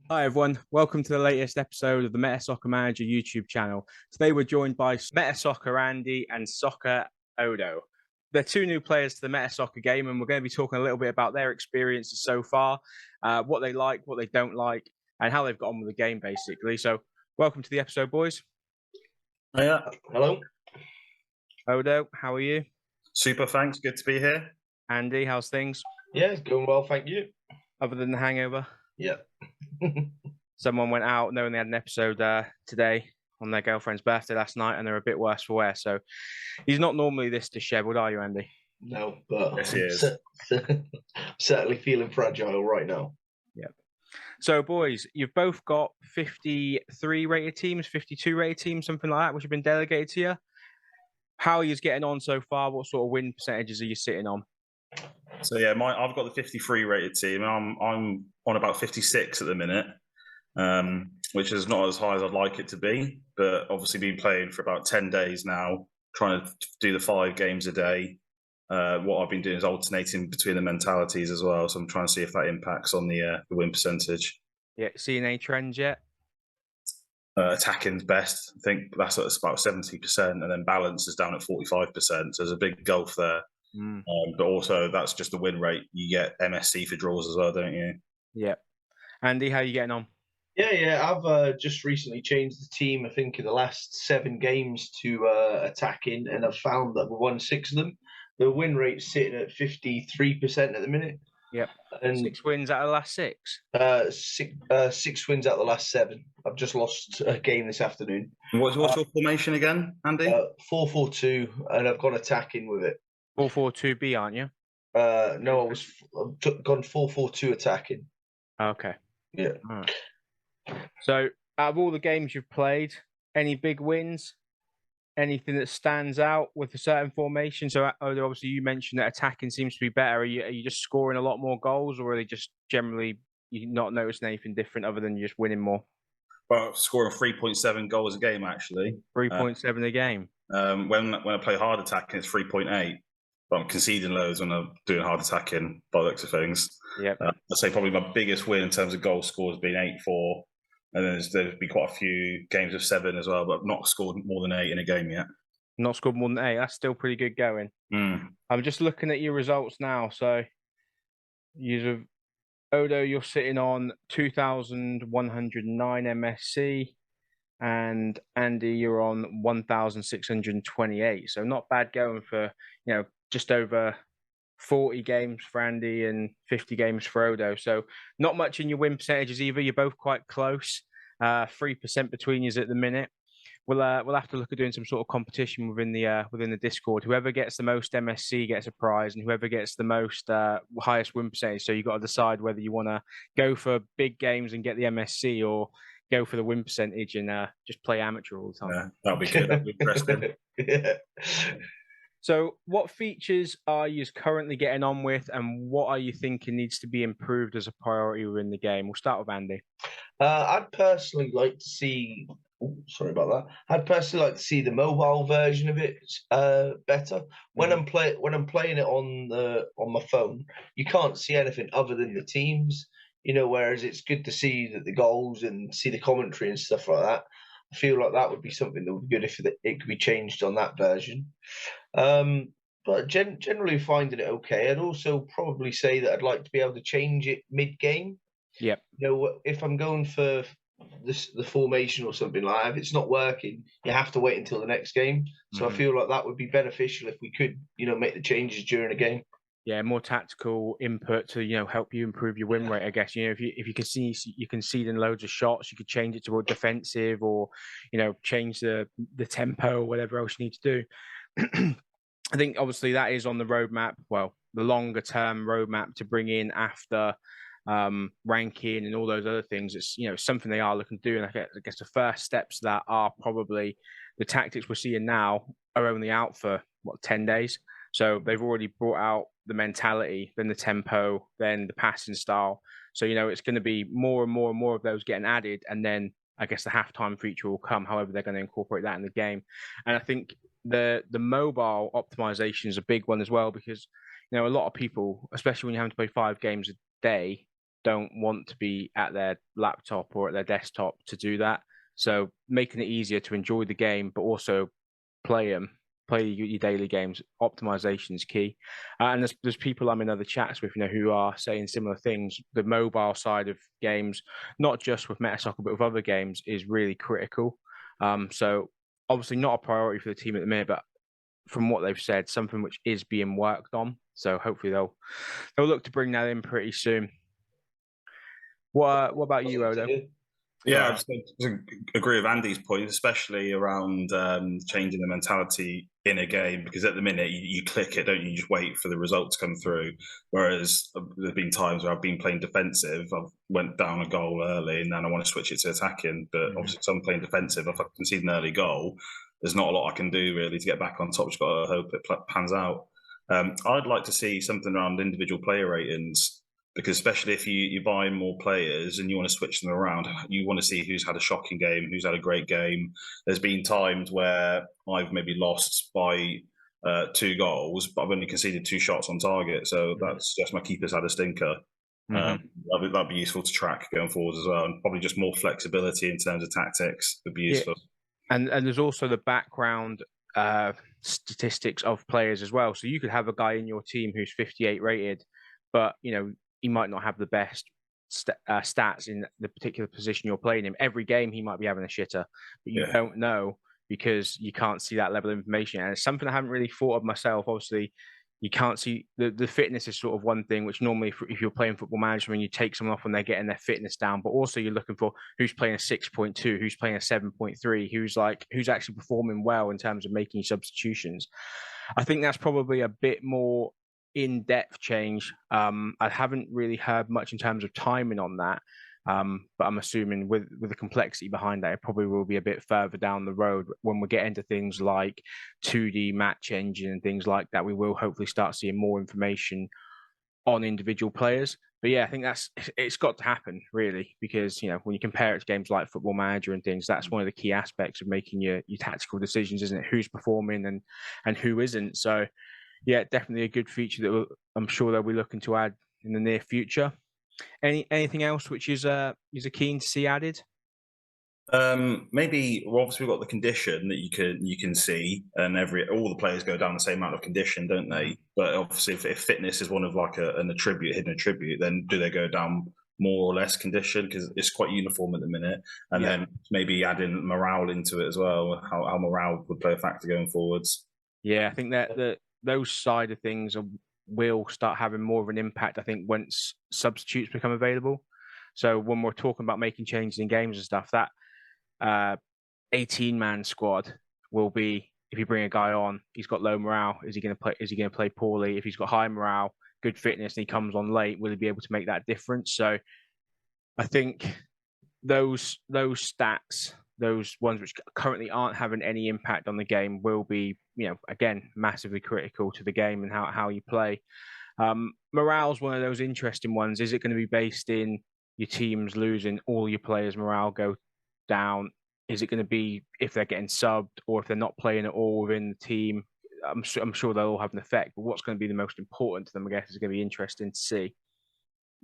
Hi everyone, welcome to the latest episode of the Metasoccer Manager YouTube channel. Today we're joined by Metasoccer Andy and Soccer Odo. They're two new players to the Metasoccer game, and we're going to be talking a little bit about their experiences so far, what they like, what they don't like, and how they've got on with the game, basically. So, welcome to the episode, boys. Yeah, Hello. Odo, how are you? super. Thanks. Good to be here. Andy, how's things? Yeah, it's going well, thank you. Other than the hangover? Yeah. Someone went out knowing they had an episode today on their girlfriend's birthday last night, and they're a bit worse for wear. So he's not normally this disheveled, are you, Andy? No, but Yes, he is. Certainly feeling fragile right now. Yeah. So, boys, you've both got 53 rated teams, 52 rated teams, something like that, which have been delegated to you. How are you getting on so far? What sort of win percentages are you sitting on? So yeah, I've got the 53 rated team. I'm on about 56 at the minute, which is not as high as I'd like it to be. But obviously, been playing for about 10 days now, trying to do the 5 games a day. What I've been doing is alternating between the mentalities as well. So I'm trying to see if that impacts on the win percentage. Yeah, seeing any trends yet? Attacking's best. I think that's about 70%, and then balance is down at 45%. So there's a big gulf there. But also, that's just the win rate. You get MSC for draws as well, don't you? Yeah. Andy, how are you getting on? Yeah. I've just recently changed the team. I think in the last 7 games to attacking, and I've found that we won 6 of them. The win rate's sitting at 53% at the minute. Yep. And 6 wins out of the last 6. 6 wins out of the last 7. I've just lost a game this afternoon. What's your formation again, Andy? 4-4-2, and I've gone attacking with it. 4-4-2-B, aren't you? No, I've gone 4-4-2 attacking. Okay. Yeah. All right. So, out of all the games you've played, any big wins? Anything that stands out with a certain formation? So, Odo, obviously, you mentioned that attacking seems to be better. Are you just scoring a lot more goals, or are they just generally you not noticing anything different other than just winning more? Well, scoring 3.7 goals a game actually. 3.7 a game. When I play hard attacking, it's 3.8. But I'm conceding loads when I'm doing hard attacking by the looks of things. Yep. I'd say probably my biggest win in terms of goal scores has been 8-4. And then there's been quite a few games of 7 as well, but I've not scored more than 8 in a game yet. Not scored more than 8. That's still pretty good going. I'm just looking at your results now. So, Odo, you're sitting on 2,109 MSC, and Andy, you're on 1,628. So not bad going for just over 40 games for Andy and 50 games for Odo. So not much in your win percentages either. You're both quite close. 3% between you at the minute. We'll have to look at doing some sort of competition within the Discord. Whoever gets the most MSC gets a prize, and whoever gets the most highest win percentage. So you've got to decide whether you want to go for big games and get the MSC, or go for the win percentage and just play amateur all the time. Yeah, that'll be good. That'll be interesting. Yeah. So, what features are you currently getting on with, and what are you thinking needs to be improved as a priority within the game? We'll start with Andy. I'd personally like to see. Sorry about that. I'd personally like to see the mobile version of it better. When I'm playing it on my phone, you can't see anything other than the teams. Whereas it's good to see the goals and see the commentary and stuff like that. I feel like that would be something that would be good if it could be changed on that version. But generally finding it okay. I'd also probably say that I'd like to be able to change it mid-game. Yep. If I'm going for the formation or something like that, if it's not working, you have to wait until the next game. So I feel like that would be beneficial if we could, make the changes during a game. Yeah, more tactical input to help you improve your win rate. I guess if you can see you conceding loads of shots, you could change it to a defensive, or change the tempo or whatever else you need to do. I think obviously that is on the roadmap. Well, the longer term roadmap to bring in after ranking and all those other things. It's something they are looking to do, and I guess the first steps to that are probably the tactics we're seeing now are only out for 10 days. So they've already brought out the mentality, then the tempo, then the passing style. So it's going to be more and more and more of those getting added, and then I guess the halftime feature will come. However, they're going to incorporate that in the game, and I think the mobile optimization is a big one as well, because a lot of people, especially when you're having to play 5 games a day, don't want to be at their laptop or at their desktop to do that. So making it easier to enjoy the game, but also play your daily games. Optimization is key. And there's people I'm in other chats with, who are saying similar things. The mobile side of games, not just with Metasoccer, but with other games, is really critical. So obviously not a priority for the team at the minute, but from what they've said, something which is being worked on. So hopefully they'll look to bring that in pretty soon. What about you, Odo? Yeah, I just agree with Andy's point, especially around changing the mentality in a game, because at the minute you click it, don't you? You just wait for the result to come through. Whereas there's been times where I've been playing defensive, I've went down a goal early, and then I want to switch it to attacking. But obviously, if I'm playing defensive, if I concede an early goal, there's not a lot I can do really to get back on top. Just got to hope it pans out. I'd like to see something around individual player ratings, because especially if you buy more players and you want to switch them around, you want to see who's had a shocking game, who's had a great game. There's been times where I've maybe lost by 2 goals, but I've only conceded 2 shots on target. So that's just my keeper's had a stinker. That'd be useful to track going forward as well. And probably just more flexibility in terms of tactics would be useful. Yeah. And there's also the background statistics of players as well. So you could have a guy in your team who's 58 rated, but he might not have the best stats in the particular position you're playing him. Every game he might be having a shitter, but you don't know because you can't see that level of information. And it's something I haven't really thought of myself. Obviously, you can't see the fitness is sort of one thing, which normally if you're playing Football Manager and you take someone off when they're getting their fitness down, but also you're looking for who's playing a 6.2, who's playing a 7.3, who's actually performing well in terms of making substitutions. I think that's probably a bit more in-depth change. I haven't really heard much in terms of timing on that, but I'm assuming with the complexity behind that, it probably will be a bit further down the road when we get into things like 2D match engine and things like that. We will hopefully start seeing more information on individual players. But yeah, I think it's got to happen really, because when you compare it to games like Football Manager and things, that's one of the key aspects of making your tactical decisions, isn't it? Who's performing and who isn't. So yeah, definitely a good feature that I'm sure they'll be looking to add in the near future. Anything else which is keen to see added? Maybe obviously we've got the condition that you can see, and all the players go down the same amount of condition, don't they? But obviously, if fitness is one of like hidden attribute, then do they go down more or less condition? Because it's quite uniform at the minute, and then maybe adding morale into it as well. How morale would play a factor going forwards? Yeah, I think that those side of things will start having more of an impact, I think, once substitutes become available. So when we're talking about making changes in games and stuff, that 18-man squad will be, if you bring a guy on, he's got low morale, is he going to play poorly? If he's got high morale, good fitness, and he comes on late, will he be able to make that difference? So I think those stats, those ones which currently aren't having any impact on the game, will be, again, massively critical to the game and how you play. Morale's one of those interesting ones. Is it going to be based in your teams losing, all your players' morale go down? Is it going to be if they're getting subbed or if they're not playing at all within the team? I'm sure they'll all have an effect, but what's going to be the most important to them, I guess, is going to be interesting to see.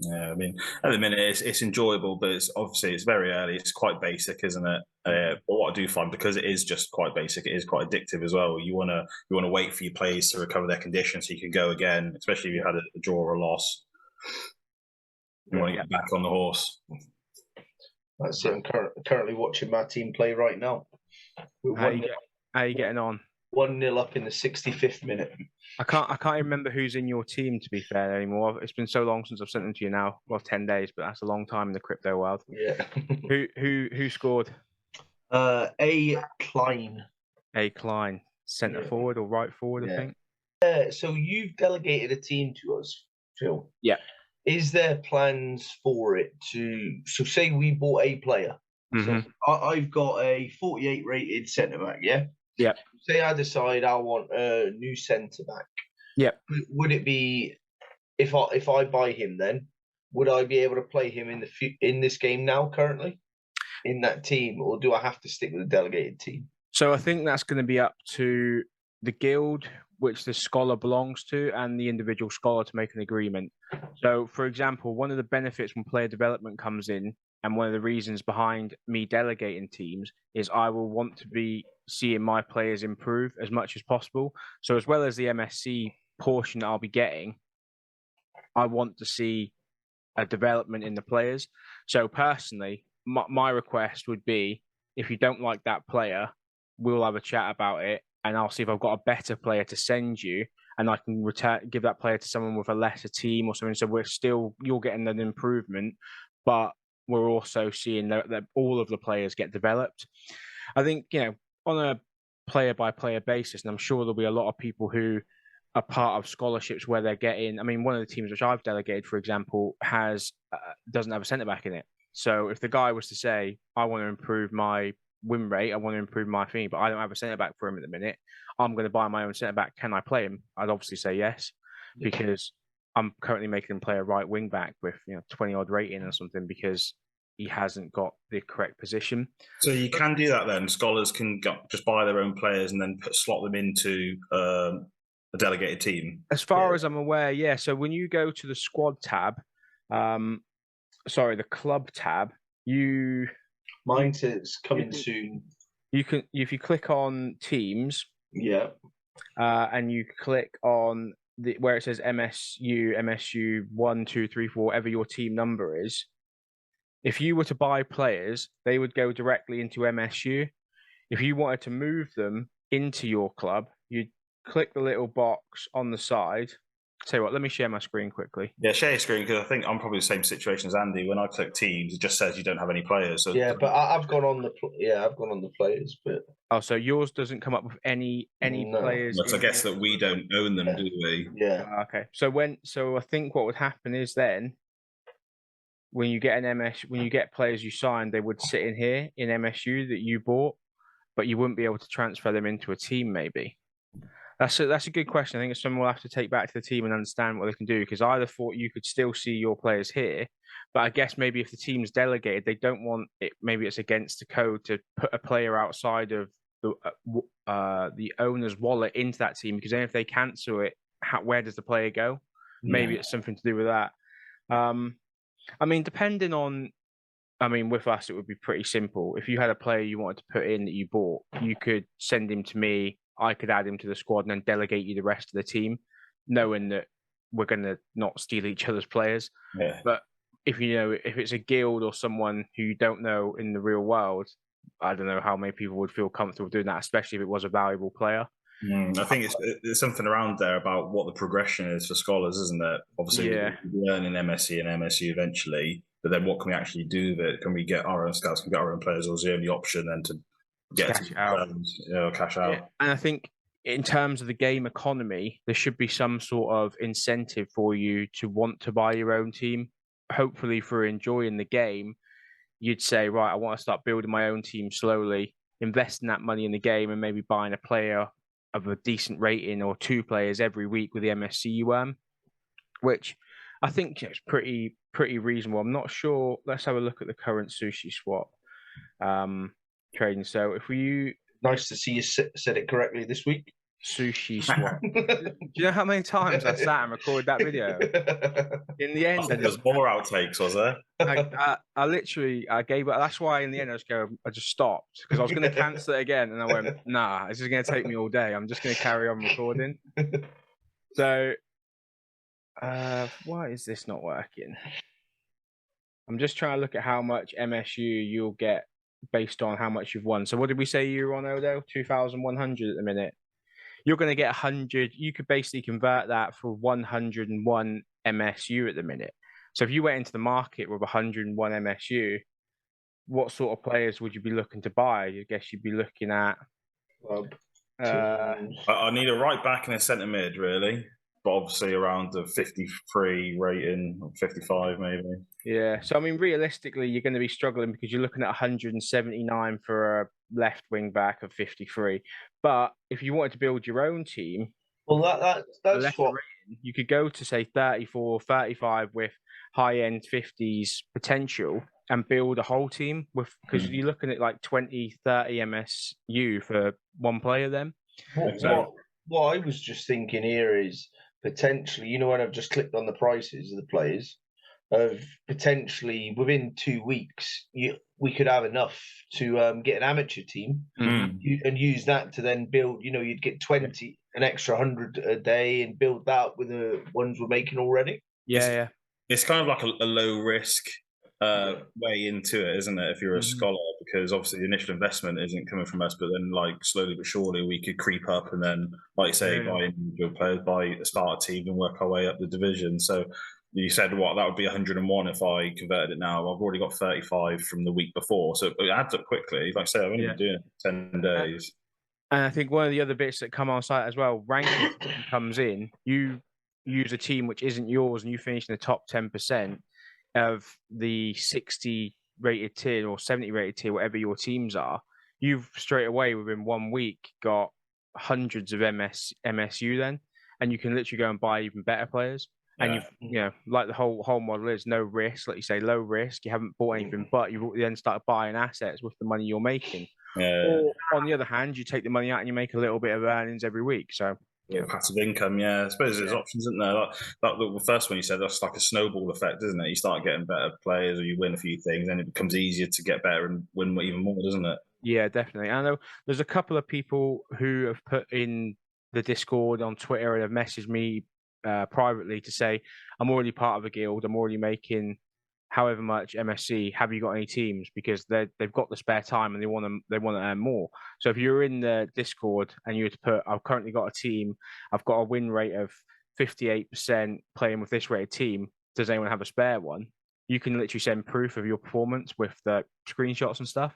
Yeah, I mean, at the minute it's enjoyable, but it's very early. It's quite basic, isn't it? But what I do find, because it is just quite basic, it is quite addictive as well. You want to wait for your players to recover their condition so you can go again, especially if you had a draw or a loss. You want to get back on the horse. That's it. I'm currently watching my team play right now. How are you getting on? 1-0 up in the 65th minute. I can't remember who's in your team, to be fair, anymore. It's been so long since I've sent them to you now. Well, 10 days, but that's a long time in the crypto world. Yeah. Who scored? A. Klein. A. Klein. Centre forward or right forward, I think. So you've delegated a team to us, Phil. Yeah. Is there plans for it so say we bought a player. Mm-hmm. So I've got a 48 rated centre back, yeah? Yeah. Say I decide I want a new centre back. Yeah. Would it be, if I buy him, then would I be able to play him in this game now currently in that team, or do I have to stick with the delegated team? So I think that's going to be up to the guild which the scholar belongs to and the individual scholar to make an agreement. So, for example, one of the benefits when player development comes in, and one of the reasons behind me delegating teams, is I will want to be seeing my players improve as much as possible. So, as well as the MSC portion that I'll be getting, I want to see a development in the players. So, personally, my request would be, if you don't like that player, we'll have a chat about it, and I'll see if I've got a better player to send you, and I can give that player to someone with a lesser team or something. So you're getting an improvement, but we're also seeing that all of the players get developed. I think, on a player by player basis, and I'm sure there'll be a lot of people who are part of scholarships where they're getting. I mean, one of the teams which I've delegated, for example, doesn't have a centre back in it. So if the guy was to say, I want to improve my win rate, I want to improve my thing, but I don't have a centre back for him at the minute, I'm going to buy my own centre back. Can I play him? I'd obviously say yes, because I'm currently making him play a right wing back with 20 odd rating or something, because he hasn't got the correct position. So you can do that then. Scholars can just buy their own players and then slot them into a delegated team. As far as I'm aware, yeah. So when you go to the squad tab, the club tab, mine says coming soon. You can, if you click on teams, and you click on where it says MSU 1, 2, 3, 4, whatever your team number is. If you were to buy players, they would go directly into MSU. If you wanted to move them into your club, you'd click the little box on the side. Tell you what, let me share my screen quickly. Yeah, share your screen, because I think I'm probably the same situation as Andy. When I click teams, it just says you don't have any players. So but I've gone on the players, but so yours doesn't come up with any players. I guess that we don't own them, do we? Yeah. Okay. So I think what would happen is then, when you get when you get players you signed, they would sit in here in MSU that you bought, but you wouldn't be able to transfer them into a team. Maybe that's a good question. I think it's something we'll have to take back to the team and understand what they can do, because I'd have thought you could still see your players here, but I guess maybe if the team's delegated, they don't want it. Maybe it's against the code to put a player outside of the owner's wallet into that team, because then if they cancel it, where does the player go? Maybe it's something to do with that. I mean, with us, it would be pretty simple. If you had a player you wanted to put in that you bought, you could send him to me. I could add him to the squad and then delegate you the rest of the team, knowing that we're going to not steal each other's players. Yeah. But if it's a guild or someone who you don't know in the real world, I don't know how many people would feel comfortable doing that, especially if it was a valuable player. I think it's something around there about what the progression is for scholars, isn't it? Obviously, we learn in MSc and MSU eventually, but then what can we actually do with it? Can we get our own scouts? Can we get our own players, or is the only option then to get cash out? Cash out. Yeah. And I think in terms of the game economy, there should be some sort of incentive for you to want to buy your own team. Hopefully, for enjoying the game, you'd say, right, I want to start building my own team slowly, investing that money in the game, and maybe buying a player of a decent rating or 2 players every week with the MSC which I think is pretty reasonable. I'm not sure. Let's have a look at the current Sushi Swap trading. So if nice to see you said it correctly this week. Sushi Swap. Do you know how many times I sat and recorded that video? In the end, there's more outtakes, was there? I literally gave up. That's why in the end I just stopped, because I was going to cancel it again, and I went, nah, this is going to take me all day. I'm just going to carry on recording. So, why is this not working? I'm just trying to look at how much MSU you'll get based on how much you've won. So what did we say you were on, Odo? 2,100 at the minute. You're going to get 100. You could basically convert that for 101 MSU at the minute. So if you went into the market with 101 MSU, what sort of players would you be looking to buy? I guess you'd be looking at... I need a right back and a centre mid, really. But obviously around the 53 rating, 55 maybe. Yeah, so I mean, realistically, you're going to be struggling, because you're looking at 179 for a left wing back of 53. But if you wanted to build your own team, well, that's what rating, you could go to say 34, 35 with high end 50s potential and build a whole team with, because you're looking at like 20, 30 MSU for one player then. what I was just thinking here is potentially, when I've just clicked on the prices of the players, of potentially within 2 weeks, we could have enough to get an amateur team and use that to then build. You'd get 20, an extra 100 a day, and build that with the ones we're making already. Yeah, It's kind of like a low risk way into it, isn't it? If you're a scholar, because obviously the initial investment isn't coming from us, but then like slowly but surely we could creep up, and then, like you say, buy individual players, buy a starter team, and work our way up the division. So you said that would be 101 if I converted it now. I've already got 35 from the week before, so it adds up quickly. Like I say, I've only been doing it 10 days. And I think one of the other bits that come on site as well, ranking comes in. You use a team which isn't yours, and you finish in the top 10% of the 60 rated tier or 70 rated tier, whatever your teams are. You've straight away within 1 week got hundreds of MSU then, and you can literally go and buy even better players. And you've, like the whole model is no risk, like you say, low risk. You haven't bought anything, but you then start buying assets with the money you're making. Or on the other hand, you take the money out and you make a little bit of earnings every week. So passive income, I suppose there's options, isn't there? Like the first one you said, that's like a snowball effect, isn't it? You start getting better players, or you win a few things, and it becomes easier to get better and win even more, doesn't it? Yeah, definitely. I know there's a couple of people who have put in the Discord on Twitter and have messaged me privately to say, I'm already part of a guild, I'm already making however much MSC, have you got any teams? Because they've got the spare time and they want to earn more. So if you're in the Discord and you were to put, I've currently got a team, I've got a win rate of 58% playing with this rated team, does anyone have a spare one? You can literally send proof of your performance with the screenshots and stuff.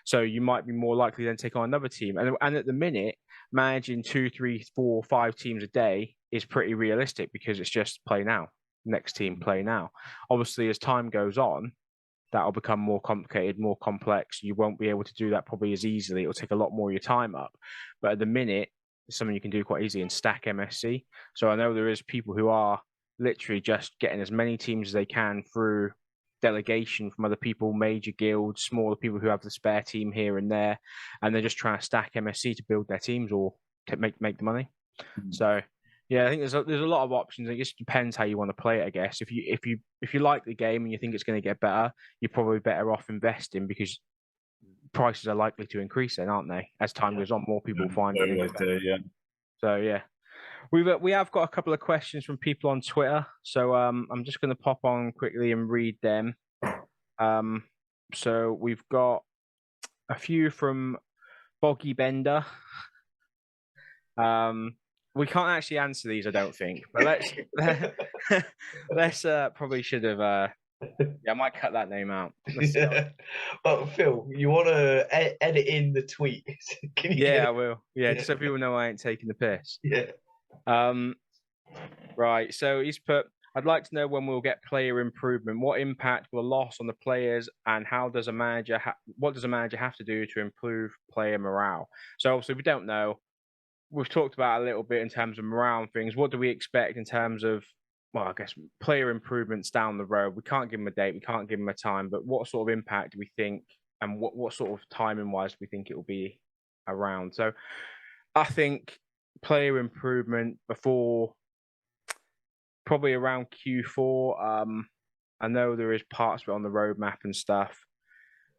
So you might be more likely then take on another team. And at the minute, managing 2, 3, 4, 5 teams a day is pretty realistic, because it's just play now. Next team, play now. Obviously, as time goes on, that'll become more complicated, more complex. You won't be able to do that probably as easily. It'll take a lot more of your time up. But at the minute, it's something you can do quite easily and stack MSC. So I know there is people who are literally just getting as many teams as they can through delegation from other people, major guilds, smaller people who have the spare team here and there, and they're just trying to stack MSC to build their teams or to make the money. So yeah, I think there's a lot of options. It just depends how you want to play it, I guess. If you like the game and you think it's going to get better, you're probably better off investing, because prices are likely to increase then, aren't they? As time goes on, more people find it. So yeah. We have got a couple of questions from people on Twitter, so I'm just going to pop on quickly and read them. So we've got a few from Boggy Bender. We can't actually answer these, I don't think, but let's probably should have. I might cut that name out. Well, Phil, you want to edit in the tweet? I will. Yeah, just so people know I ain't taking the piss. Yeah. Right. So he's put, I'd like to know when we'll get player improvement. What impact will a loss on the players, and how does a manager? What does a manager have to do to improve player morale? So obviously we don't know. We've talked about a little bit in terms of morale and things. What do we expect in terms of, well, I guess player improvements down the road? We can't give them a date, we can't give them a time, but what sort of impact do we think, and what sort of timing wise do we think it will be around? So I think player improvement before probably around Q4. I know there is parts of it on the roadmap and stuff,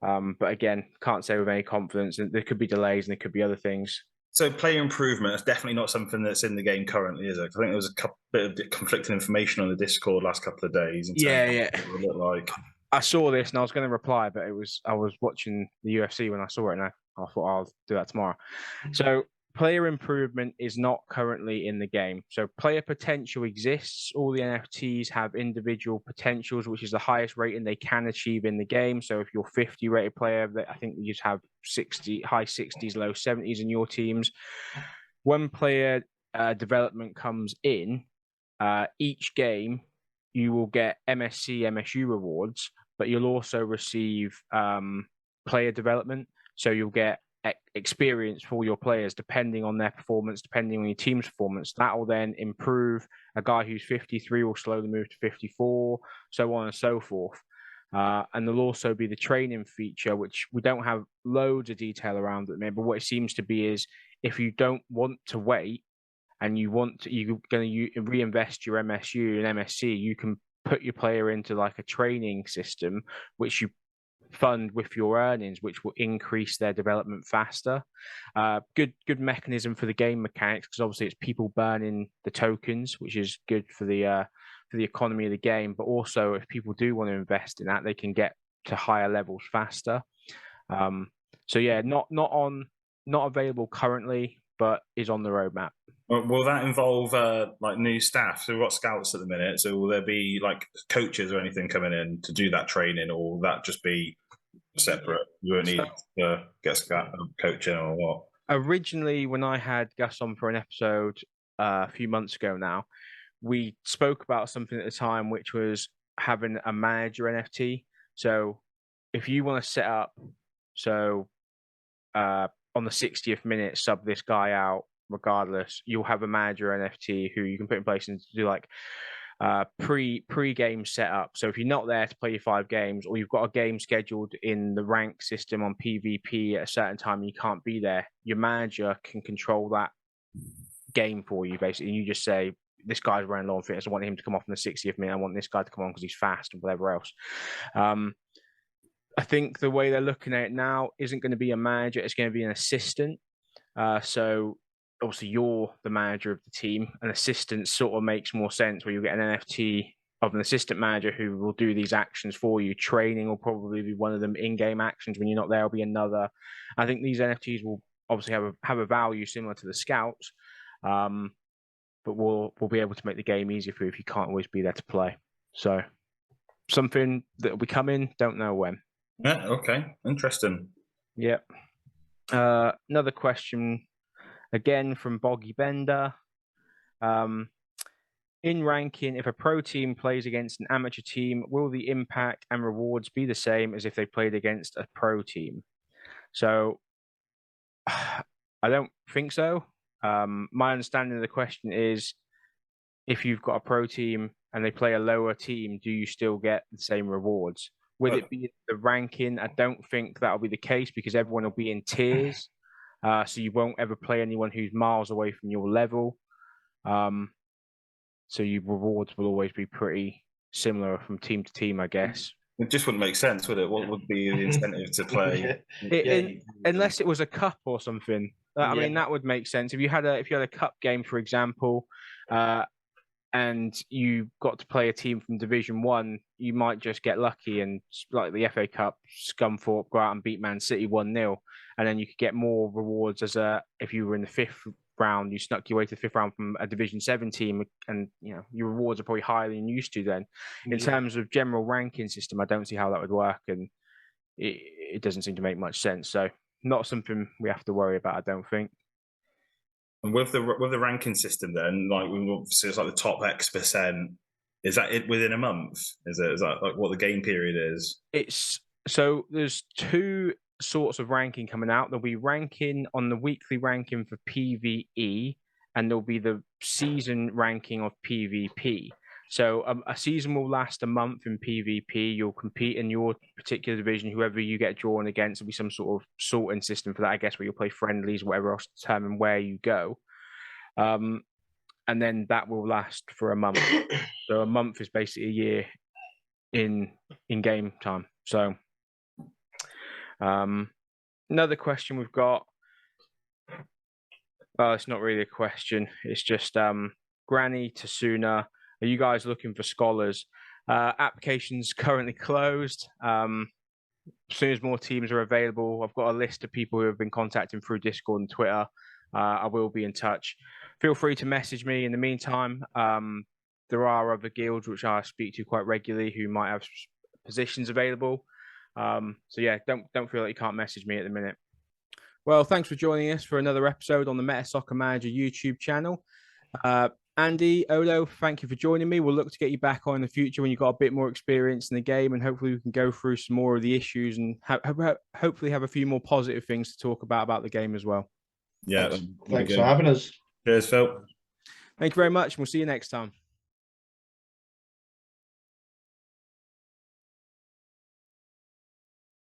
but again, can't say with any confidence. There could be delays and there could be other things. So player improvement is definitely not something that's in the game currently, is it? I think there was a bit of conflicting information on the Discord last couple of days. Yeah. What it looked like. I saw this and I was going to reply, but I was watching the UFC when I saw it, and I thought I'll do that tomorrow. So player improvement is not currently in the game. So player potential exists. All the NFTs have individual potentials, which is the highest rating they can achieve in the game. So if you're 50 rated player, I think you just have 60, high 60s, low 70s in your teams. When player development comes in, each game you will get MSC, MSU rewards, but you'll also receive player development. So you'll get experience for your players depending on their performance, depending on your team's performance. That will then improve. A guy who's 53 will slowly move to 54, so on and so forth. And there'll also be the training feature, which we don't have loads of detail around at the minute, but what it seems to be is if you don't want to wait and you're going to reinvest your MSU and MSC, you can put your player into like a training system, which you fund with your earnings, which will increase their development faster. Good mechanism for the game mechanics, because obviously it's people burning the tokens, which is good for the economy of the game. But also, if people do want to invest in that, they can get to higher levels faster. So yeah, not available currently, but is on the roadmap. Will that involve like new staff? So we've got scouts at the minute. So will there be like coaches or anything coming in to do that training, or will that just be separate? You won't need to get scout coaching or what? Originally, when I had Gus on for an episode a few months ago now, we spoke about something at the time, which was having a manager NFT. So if you want to set up, on the 60th minute, sub this guy out, regardless, you'll have a manager NFT who you can put in place and do like pre-game setup. So if you're not there to play your 5 games, or you've got a game scheduled in the rank system on PvP at a certain time and you can't be there, your manager can control that game for you, basically. And you just say, this guy's running low on fitness, I want him to come off in the 60th minute, I want this guy to come on because he's fast and whatever else. I think the way they're looking at it now isn't going to be a manager, it's going to be an assistant. So obviously you're the manager of the team. An assistant sort of makes more sense, where you get an NFT of an assistant manager who will do these actions for you. Training will probably be one of them. In-game actions when you're not there will be another. I think these NFTs will obviously have a value similar to the scouts, but we'll be able to make the game easier for you if you can't always be there to play. So something that will be coming, don't know when. Yeah, okay. Interesting. Yeah. Another question, again from Boggy Bender. In ranking, if a pro team plays against an amateur team, will the impact and rewards be the same as if they played against a pro team? So I don't think so. My understanding of the question is, if you've got a pro team and they play a lower team, do you still get the same rewards? With it being the ranking, I don't think that'll be the case, because everyone will be in tiers. So you won't ever play anyone who's miles away from your level. So your rewards will always be pretty similar from team to team, I guess. It just wouldn't make sense, would it? What would be the incentive to play? Unless it was a cup or something. I mean, that would make sense. If you had a cup game, for example, and you got to play a team from Division 1, you might just get lucky and, like the FA Cup, Scunthorpe go out and beat Man City 1-0, and then you could get more rewards if you were in the 5th round, you snuck your way to the 5th round from a Division 7 team, and your rewards are probably higher than you used to then. In terms of general ranking system, I don't see how that would work, and it doesn't seem to make much sense. So not something we have to worry about, I don't think. And with the ranking system, then, like, so it's like the top X%. Is that it within a month? Is that like what the game period is? So there's 2 sorts of ranking coming out. There'll be ranking on the weekly ranking for PvE, and there'll be the season ranking of PvP. So a season will last a month in PvP. You'll compete in your particular division. Whoever you get drawn against, there'll be some sort of sorting system for that, I guess, where you'll play friendlies, whatever else, to determine where you go. And then that will last for a month. So a month is basically a year in game time. So another question we've got. Well, it's not really a question. It's just Granny Tasuna. Are you guys looking for scholars? Applications currently closed. As soon as more teams are available, I've got a list of people who have been contacting through Discord and Twitter. I will be in touch. Feel free to message me. In the meantime, there are other guilds which I speak to quite regularly who might have positions available. So yeah, don't feel like you can't message me at the minute. Well, thanks for joining us for another episode on the Metasoccer Manager YouTube channel. Andy, Odo, thank you for joining me. We'll look to get you back on in the future when you've got a bit more experience in the game, and hopefully we can go through some more of the issues and hopefully have a few more positive things to talk about the game as well. Yeah. Thanks for having us. Cheers, Phil. Thank you very much, and we'll see you next time.